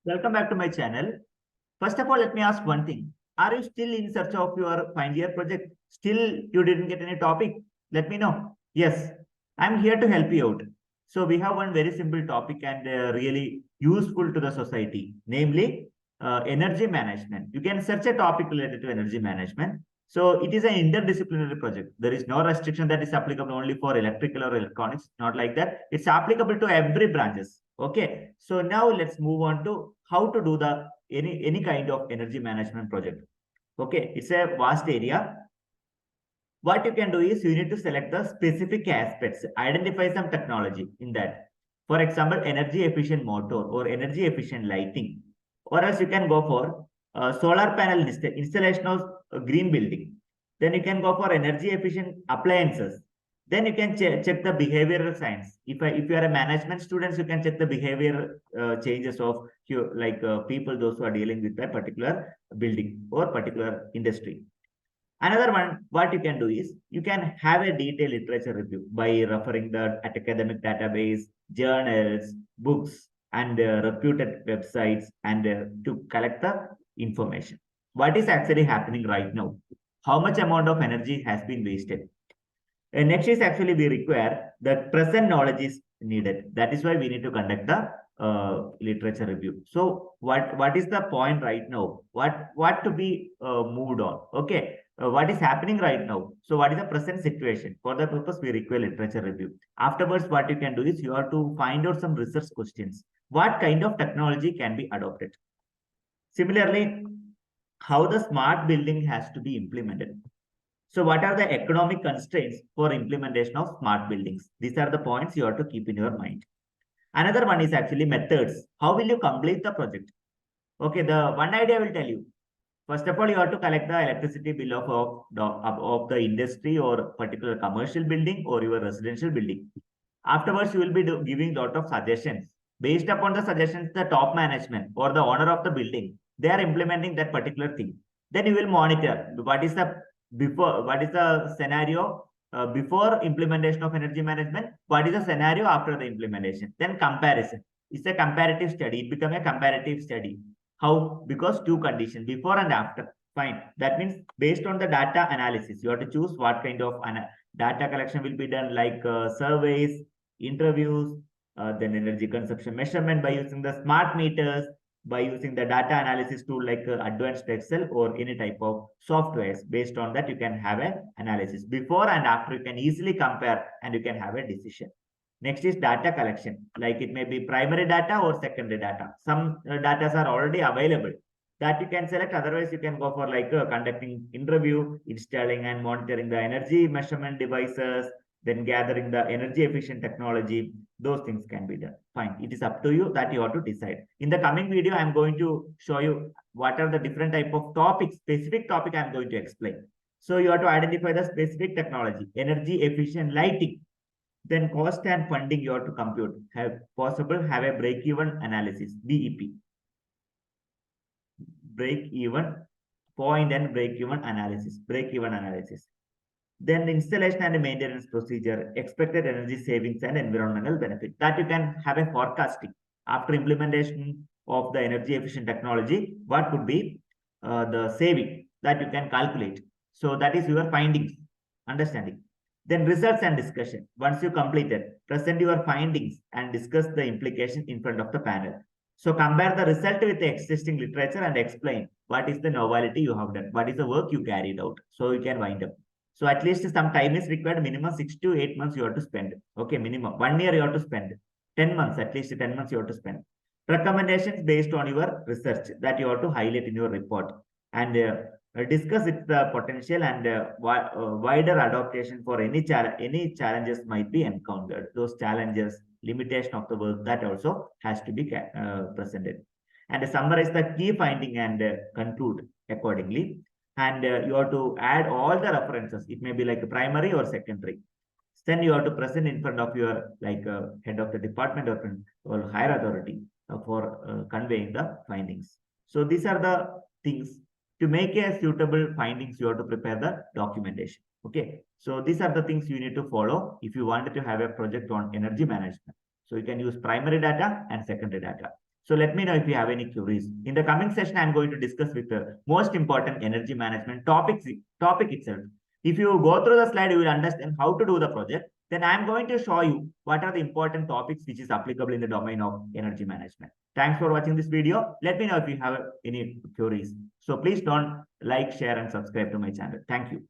Welcome back to my channel. First of all, let me ask one thing. Are you still in search of your final year project? Still, you didn't get any topic? Let me know. Yes, I'm here to help you out. So we have one very simple topic and really useful to the society, namely energy management. You can search a topic related to energy management. So it is an interdisciplinary project. There is no restriction that is applicable only for electrical or electronics. Not like that. It's applicable to every branches. Okay. So now let's move on to how to do the any kind of energy management project. Okay, it's a vast area. What you can do is you need to select the specific aspects, identify some technology in that. For example, energy efficient motor or energy efficient lighting, or else you can go for solar panel installation of green building. Then you can go for energy efficient appliances. Then you can check the behavioral science. If you are a management students, you can check the behavior changes of people those who are dealing with a particular building or particular industry. Another one, what you can do is you can have a detailed literature review by referring the academic database, journals, books, and reputed websites, and to collect the information. What is actually happening right now? How much amount of energy has been wasted? Next is actually we require the present knowledge is needed. That is why we need to conduct the literature review. So what is the point right now? What to be moved on? Okay. What is happening right now? So what is the present situation? For the purpose, we require literature review. Afterwards, what you can do is you have to find out some research questions. What kind of technology can be adopted? Similarly, how the smart building has to be implemented. So what are the economic constraints for implementation of smart buildings? These are the points you have to keep in your mind. Another one is actually methods. How will you complete the project? Okay, the one idea I will tell you. First of all, you have to collect the electricity bill of the industry or particular commercial building or your residential building. Afterwards, you will be giving lot of suggestions. Based upon the suggestions, the top management or the owner of the building, they are implementing that particular thing. Then you will monitor what is the scenario before implementation of energy management, what is the scenario after the implementation. Then comparison. It's a comparative study. It becomes a comparative study. How? Because two conditions, before and after. Fine. That means based on the data analysis, you have to choose what kind of data collection will be done, like surveys, interviews, then energy consumption measurement by using the smart meters, by using the data analysis tool like advanced Excel or any type of softwares. Based on that, you can have an analysis. Before and after, you can easily compare and you can have a decision. Next is data collection, like it may be primary data or secondary data. Some data are already available that you can select. Otherwise, you can go for like conducting interview, installing and monitoring the energy measurement devices, then gathering the energy efficient technology. Those things can be done. Fine. It is up to you that you have to decide. In the coming video, I'm going to show you what are the different type of topics, specific topic I'm going to explain. So you have to identify the specific technology, energy efficient lighting. Then cost and funding you have to compute. Have a break-even analysis, BEP. Break-even point and break-even analysis. Break-even analysis. Then the installation and maintenance procedure, expected energy savings and environmental benefit. That you can have a forecasting after implementation of the energy efficient technology. What could be the saving that you can calculate? So that is your findings, understanding. Then results and discussion. Once you completed, present your findings and discuss the implication in front of the panel. So compare the result with the existing literature and explain what is the novelty you have done, what is the work you carried out. So you can wind up. So at least some time is required, minimum 6 to 8 months you have to spend. Okay, minimum 1 year you have to spend. 10 months, at least 10 months you have to spend. Recommendations based on your research that you have to highlight in your report. And discuss its the potential and wider adaptation for any challenges might be encountered. Those challenges, limitation of the work, that also has to be presented. And summarize the key finding and conclude accordingly. And you have to add all the references. It may be like primary or secondary. Then you have to present in front of your head of the department or higher authority for conveying the findings. So these are the things. To make a suitable findings, you have to prepare the documentation. Okay. So these are the things you need to follow if you wanted to have a project on energy management. So you can use primary data and secondary data. So let me know if you have any queries. In the coming session, I'm going to discuss with the most important energy management topic itself. If you go through the slide, you will understand how to do the project. Then I'm going to show you what are the important topics which is applicable in the domain of energy management. Thanks for watching this video. Let me know if you have any queries. So please don't like, share, and subscribe to my channel. Thank you.